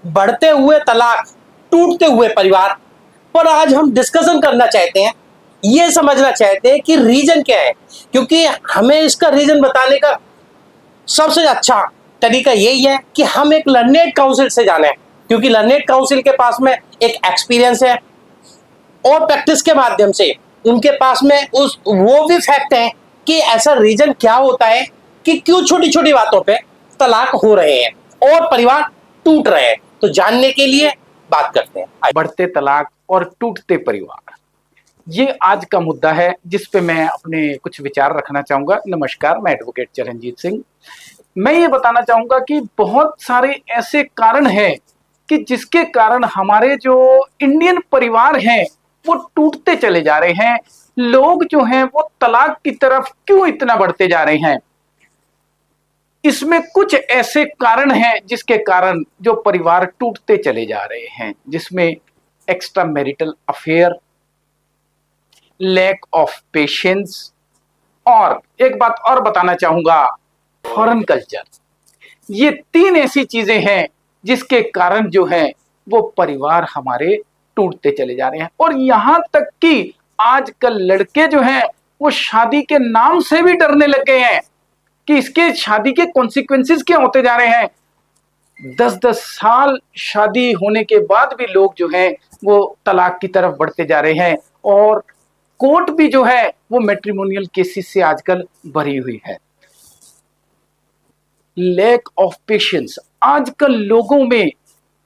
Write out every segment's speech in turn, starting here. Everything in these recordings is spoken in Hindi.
बढ़ते हुए तलाक, टूटते हुए परिवार पर आज हम डिस्कशन करना चाहते हैं। ये समझना चाहते हैं कि रीजन क्या है, क्योंकि हमें इसका रीजन बताने का सबसे अच्छा तरीका यही है कि हम एक लर्नेड काउंसिल से जाने, क्योंकि लर्नेड काउंसिल के पास में एक एक्सपीरियंस है और प्रैक्टिस के माध्यम से उनके पास में उस वो भी फैक्ट है कि ऐसा रीजन क्या होता है कि क्यों छोटी छोटी बातों पे तलाक हो रहे हैं और परिवार टूट रहे हैं। तो जानने के लिए बात करते हैं। बढ़ते तलाक और टूटते परिवार, ये आज का मुद्दा है जिस पे मैं अपने कुछ विचार रखना चाहूंगा। नमस्कार, मैं एडवोकेट चरणजीत सिंह। मैं ये बताना चाहूंगा कि बहुत सारे ऐसे कारण हैं कि जिसके कारण हमारे जो इंडियन परिवार हैं वो टूटते चले जा रहे हैं। लोग जो हैं वो तलाक की तरफ क्यों इतना बढ़ते जा रहे हैं? इसमें कुछ ऐसे कारण हैं जिसके कारण जो परिवार टूटते चले जा रहे हैं, जिसमें extra marital affair, lack of patience, और एक बात और बताना चाहूंगा, फॉरेन कल्चर। ये तीन ऐसी चीजें हैं जिसके कारण जो है वो परिवार हमारे टूटते चले जा रहे हैं। और यहां तक कि आजकल लड़के जो हैं वो शादी के नाम से भी डरने लग गए हैं कि इसके शादी के कॉन्सिक्वेंसेस क्या होते जा रहे हैं। 10-10 साल शादी होने के बाद भी लोग जो हैं वो तलाक की तरफ बढ़ते जा रहे हैं, और कोर्ट भी जो है वो मैट्रिमोनियल केसेस से आजकल भरी हुई है। लैक ऑफ पेशेंस, आजकल लोगों में,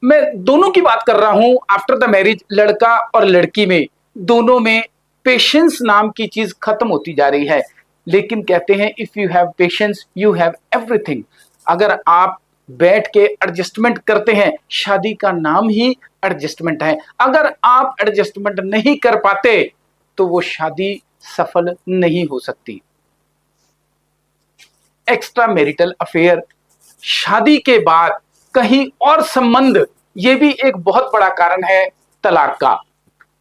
मैं दोनों की बात कर रहा हूं, आफ्टर द मैरिज लड़का और लड़की में, दोनों में पेशेंस नाम की चीज खत्म होती जा रही है। लेकिन कहते हैं if you have patience you have everything. अगर आप बैठ के एडजस्टमेंट करते हैं, शादी का नाम ही एडजस्टमेंट है, अगर आप एडजस्टमेंट नहीं कर पाते तो वो शादी सफल नहीं हो सकती। एक्स्ट्रा मैरिटल अफेयर, शादी के बाद कहीं और संबंध, ये भी एक बहुत बड़ा कारण है तलाक का।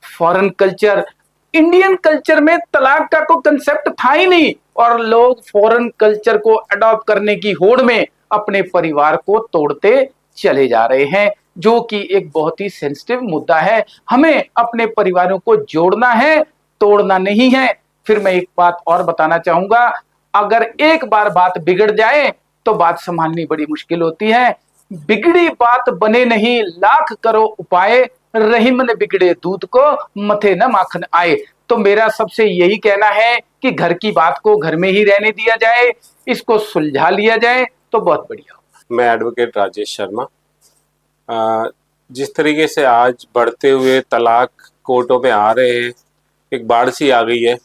फॉरेन कल्चर, इंडियन कल्चर में तलाक का कोई कंसेप्ट था ही नहीं, और लोग फॉरेन कल्चर को अडॉप्ट करने की होड़ में अपने परिवार को तोड़ते चले जा रहे हैं, जो कि एक बहुत ही सेंसिटिव मुद्दा है। हमें अपने परिवारों को जोड़ना है, तोड़ना नहीं है। फिर मैं एक बात और बताना चाहूंगा, अगर एक बार बात बिगड़ जाए तो बात संभालनी बड़ी मुश्किल होती है। बिगड़ी बात बने नहीं, लाख करो उपाय, रही मन बिगड़े दूध को मथे न माखन आए। तो मेरा सबसे यही कहना है कि घर की बात को घर में ही रहने दिया जाए, इसको सुलझा लिया जाए तो बहुत बढ़िया होगा। मैं एडवोकेट राजेश शर्मा। जिस तरीके से आज बढ़ते हुए तलाक कोर्टों में आ रहे हैं, एक बाढ़ सी आ गई है।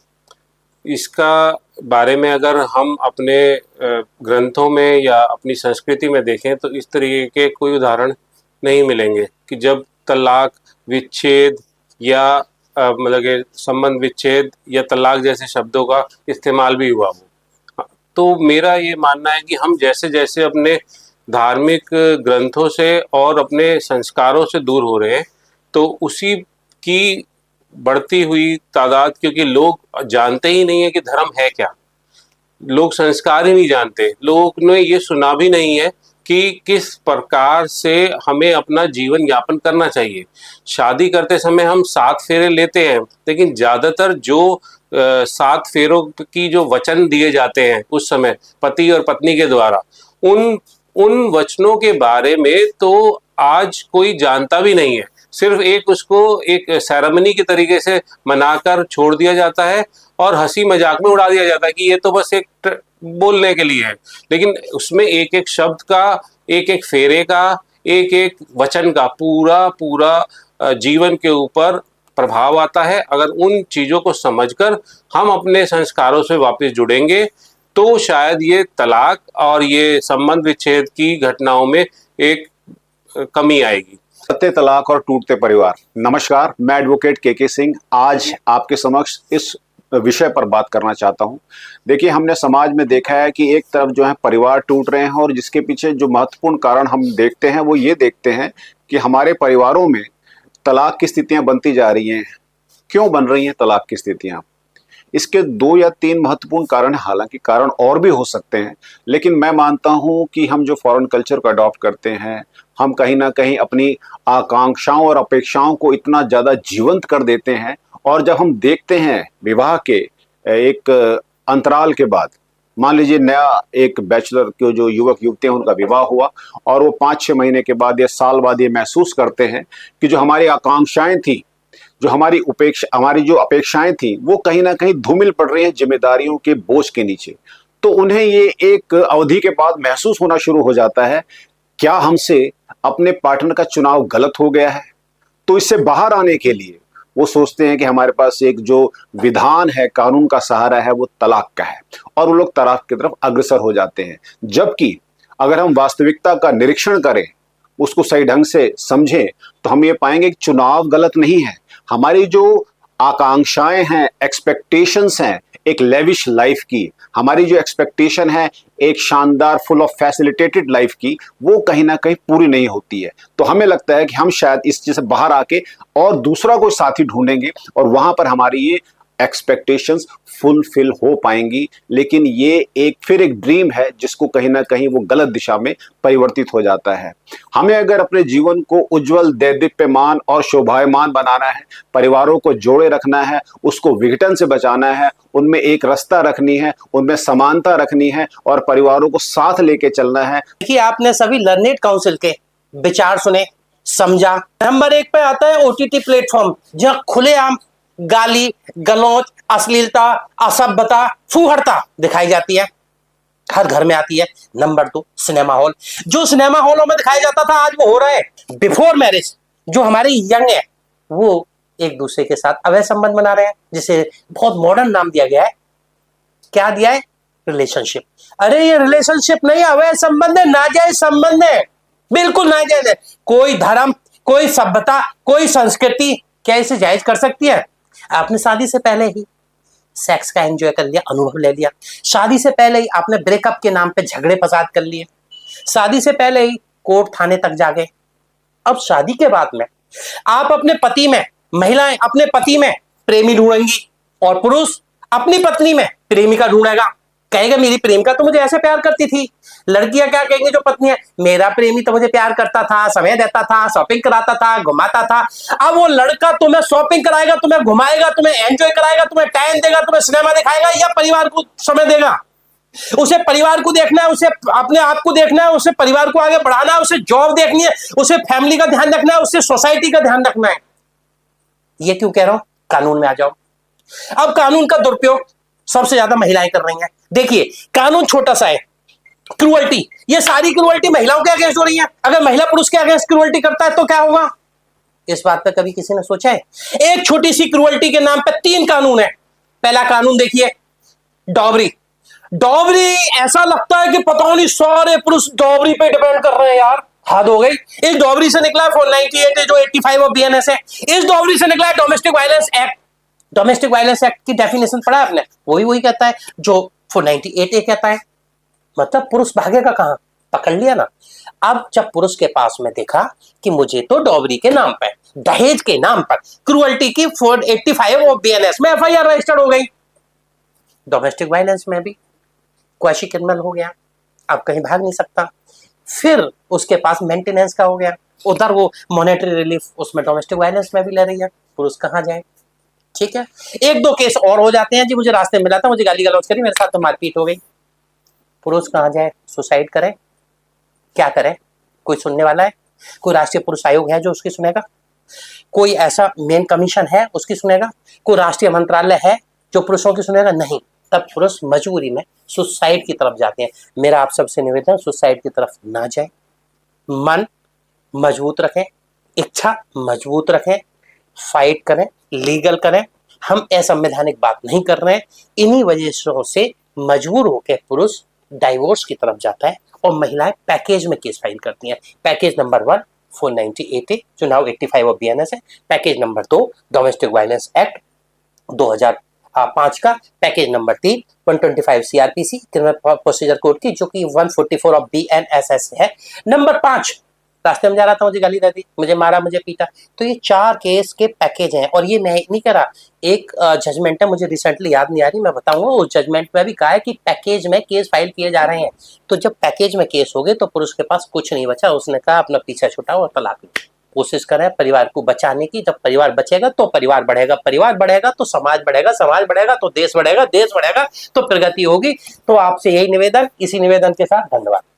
इसका बारे में अगर हम अपने ग्रंथों में या अपनी संस्कृति में देखें तो इस तरीके के कोई उदाहरण नहीं मिलेंगे कि जब तलाक, विच्छेद या मतलब कि संबंध विच्छेद या तलाक जैसे शब्दों का इस्तेमाल भी हुआ हो। तो मेरा ये मानना है कि हम जैसे जैसे अपने धार्मिक ग्रंथों से और अपने संस्कारों से दूर हो रहे हैं, तो उसी की बढ़ती हुई तादाद, क्योंकि लोग जानते ही नहीं है कि धर्म है क्या, लोग संस्कार ही नहीं जानते, लोगों ने ये सुना भी नहीं है कि किस प्रकार से हमें अपना जीवन यापन करना चाहिए। शादी करते समय हम 7 फेरे लेते हैं, लेकिन ज़्यादातर जो 7 फेरों की जो वचन दिए जाते हैं उस समय पति और पत्नी के द्वारा, उन वचनों के बारे में तो आज कोई जानता भी नहीं है। सिर्फ उसको एक सेरेमनी के तरीके से मनाकर छोड़ दिया जाता है और हंसी मजाक में उड़ा दिया जाता है कि ये तो बस एक बोलने के लिए है। लेकिन उसमें एक एक शब्द का, एक एक फेरे का, एक एक वचन का पूरा जीवन के ऊपर प्रभाव आता है। अगर उन चीज़ों को समझकर हम अपने संस्कारों से वापस जुड़ेंगे तो शायद ये तलाक और ये संबंध विच्छेद की घटनाओं में एक कमी आएगी। बढ़ते तलाक और टूटते परिवार। नमस्कार, मैं एडवोकेट के सिंह आज आपके समक्ष इस विषय पर बात करना चाहता हूं। देखिए, हमने समाज में देखा है कि एक तरफ जो है परिवार टूट रहे हैं, और जिसके पीछे जो महत्वपूर्ण कारण हम देखते हैं वो ये देखते हैं कि हमारे परिवारों में तलाक की स्थितियां बनती जा रही हैं। क्यों बन रही हैं तलाक की स्थितियां? इसके 2 या 3 महत्वपूर्ण कारण हैं, हालांकि कारण और भी हो सकते हैं, लेकिन मैं मानता हूं कि हम जो फॉरेन कल्चर को अडॉप्ट करते हैं, हम कहीं ना कहीं अपनी आकांक्षाओं और अपेक्षाओं को इतना ज़्यादा जीवंत कर देते हैं, और जब हम देखते हैं विवाह के एक अंतराल के बाद, मान लीजिए नया एक बैचलर के जो युवक युवती हैं उनका विवाह हुआ, और वो 5-6 महीने के बाद या साल बाद ये महसूस करते हैं कि जो हमारी आकांक्षाएं थी, जो हमारी जो अपेक्षाएं थी, वो कहीं ना कहीं धूमिल पड़ रही हैं जिम्मेदारियों के बोझ के नीचे। तो उन्हें ये एक अवधि के बाद महसूस होना शुरू हो जाता है, क्या हमसे अपने पार्टनर का चुनाव गलत हो गया है? तो इससे बाहर आने के लिए वो सोचते हैं कि हमारे पास एक जो विधान है, कानून का सहारा है, वो तलाक का है, और वो लोग तलाक की तरफ अग्रसर हो जाते हैं। जबकि अगर हम वास्तविकता का निरीक्षण करें, उसको सही ढंग से समझें, तो हम ये पाएंगे कि चुनाव गलत नहीं है। हमारी जो आकांक्षाएं हैं, एक्सपेक्टेशंस हैं एक लेविश लाइफ की, हमारी जो एक्सपेक्टेशन है एक शानदार फुल ऑफ फैसिलिटेटेड लाइफ की, वो कहीं ना कहीं पूरी नहीं होती है। तो हमें लगता है कि हम शायद इस चीज से बाहर आके और दूसरा कोई साथी ढूंढेंगे, और वहां पर हमारी ये एक्सपेक्टेशंस फुलफिल हो पाएंगी। लेकिन ये फिर एक ड्रीम है जिसको कहीं ना कहीं वो गलत दिशा में परिवर्तित हो जाता है। हमें अगर अपने जीवन को उज्जवल, दैदीप्यमान और शोभायमान बनाना है, परिवारों को जोड़े रखना है, उसको विघटन से बचाना है, उनमें एक रस्ता रखनी है, उनमें समानता रखनी है, और परिवारों को साथ लेके चलना है। देखिए, आपने सभी लर्नेड काउंसिल के विचार सुने, समझा। नंबर 1 पे आता है ओटीटी प्लेटफॉर्म, जहां खुलेआम गाली गलौज, अश्लीलता, असभ्यता, फूहड़ता दिखाई जाती है, हर घर में आती है। नंबर 2 सिनेमा हॉल, जो सिनेमा हॉलों में दिखाया जाता था, आज वो हो रहा है बिफोर मैरिज। जो हमारे यंग है वो एक दूसरे के साथ अवैध संबंध बना रहे हैं, जिसे बहुत मॉडर्न नाम दिया गया है। क्या दिया है? रिलेशनशिप। अरे ये रिलेशनशिप नहीं, अवैध संबंध है, नाजायज संबंध है, बिल्कुल नाजायज है। कोई धर्म, कोई सभ्यता, कोई संस्कृति क्या इसे जायज कर सकती है? आपने शादी से पहले ही सेक्स का एंजॉय कर लिया, अनुभव ले लिया। शादी से पहले ही आपने ब्रेकअप के नाम पे झगड़े फसाद कर लिए। शादी से पहले ही कोर्ट थाने तक जा गए। अब शादी के बाद में आप अपने पति में, महिलाएं अपने पति में प्रेमी ढूंढेंगी, और पुरुष अपनी पत्नी में प्रेमिका ढूंढेगा। कहेगा मेरी प्रेमिका तो मुझे ऐसे प्यार करती थी। लड़कियां क्या कहेंगी जो पत्नी है, मेरा प्रेमी तो मुझे प्यार करता था, समय देता था, शॉपिंग कराता था, घुमाता था। अब वो लड़का तुम्हें शॉपिंग कराएगा, तुम्हें घुमाएगा, तुम्हें एंजॉय कराएगा, तुम्हें टाइम देगा, तुम्हें सिनेमा दिखाएगा, या परिवार को समय देगा? उसे परिवार को देखना है, उसे अपने आप को देखना है, उसे परिवार को आगे बढ़ाना है, उसे जॉब देखनी है, उसे फैमिली का ध्यान रखना है, उसे सोसाइटी का ध्यान रखना है। ये क्यों कह रहा हूं? कानून में आ जाओ। अब कानून का दुरुपयोग सबसे ज्यादा महिलाएं कर रही हैं। देखिए, कानून छोटा सा है, क्रूअल्टी, ये सारी क्रूअल्टी महिलाओं के अगेंस्ट हो रही है। अगर महिला पुरुष के अगेंस्ट क्रूअल्टी करता है तो क्या होगा? इस बात पर कभी किसी ने सोचा है? एक छोटी सी क्रूअल्टी के नाम पे 3 कानून है। पहला कानून देखिए, डॉवरी। डॉवरी ऐसा लगता है कि पता नहीं सारे पुरुष डॉवरी पे डिपेंड कर रहे हैं यार, हद हो गई। इस डॉवरी से निकला है 498 जो 85 ऑफ बीएनएस है। इस डॉवरी से निकला है domestic violence act. Domestic violence act की डेफिनेशन पढ़ा है आपने? वही कहता है जो 498 कहता है। मतलब पुरुष भागेगा कहां? पकड़ लिया ना। अब जब पुरुष के पास में देखा कि मुझे तो डॉवरी के नाम पर, दहेज के नाम पर, क्रूअल्टी की 485 ऑफ बीएनएस में एफआईआर रजिस्टर्ड हो गई। डोमेस्टिक वायलेंस में भी क्वैशी क्रिमिनल हो गया, अब कहीं भाग नहीं सकता। फिर उसके पास मेंटेनेंस का हो गया, उधर वो मॉनेटरी रिलीफ, उसमें डोमेस्टिक वायलेंस में भी ले रही है। पुरुष कहां जाए? ठीक है, 1-2 केस और हो जाते हैं जी, मुझे रास्ते में मिला था, मुझे गाली गलौज करी, मेरे साथ तो मारपीट हो गई। पुरुष कहां जाए? सुसाइड करे? क्या करे? कोई सुनने वाला है? कोई राष्ट्रीय पुरुष आयोग है जो उसकी सुनेगा? कोई ऐसा मेन कमीशन है उसकी सुनेगा? कोई राष्ट्रीय मंत्रालय है जो पुरुषों की सुनेगा? नहीं। तब पुरुष मजबूरी में सुसाइड की तरफ जाते हैं। मेरा आप सबसे निवेदन, सुसाइड की तरफ ना जाए। मन मजबूत रखें, इच्छा मजबूत रखें, फाइट करें, लीगल करें। हम असंवैधानिक बात नहीं कर रहे हैं। इन्हीं वजह से मजबूर होकर पुरुष डाइवोर्स की तरफ जाता है और महिलाएं पैकेज में केस फाइल करती हैं। पैकेज नंबर 1 498A जो नाउ 85 ऑफ बीएनएस है। Package number 2 domestic violence act 2005 का। Package number 3 125 CrPC criminal procedure code की, जो कि 144 ऑफ बीएनएसएस है। नंबर 5 रास्ते में जा रहा था, मुझे गाली दे दी, मुझे मारा, मुझे पीटा। तो ये 4 केस के पैकेज हैं, और ये मैं नहीं कह रहा, एक जजमेंट है, मुझे रिसेंटली याद नहीं आ रही, मैं बताऊंगा। उस जजमेंट में भी कहा है कि पैकेज में केस फाइल किए जा रहे हैं। तो जब पैकेज में केस हो गए तो पुरुष के पास कुछ नहीं बचा, उसने कहा अपना पीछा छुटाओ और तलाक लो। कोशिश करें परिवार को बचाने की। जब परिवार बचेगा तो परिवार बढ़ेगा, परिवार बढ़ेगा तो समाज बढ़ेगा, समाज बढ़ेगा तो देश बढ़ेगा, देश बढ़ेगा तो प्रगति होगी। तो आपसे यही निवेदन, इसी निवेदन के साथ धन्यवाद।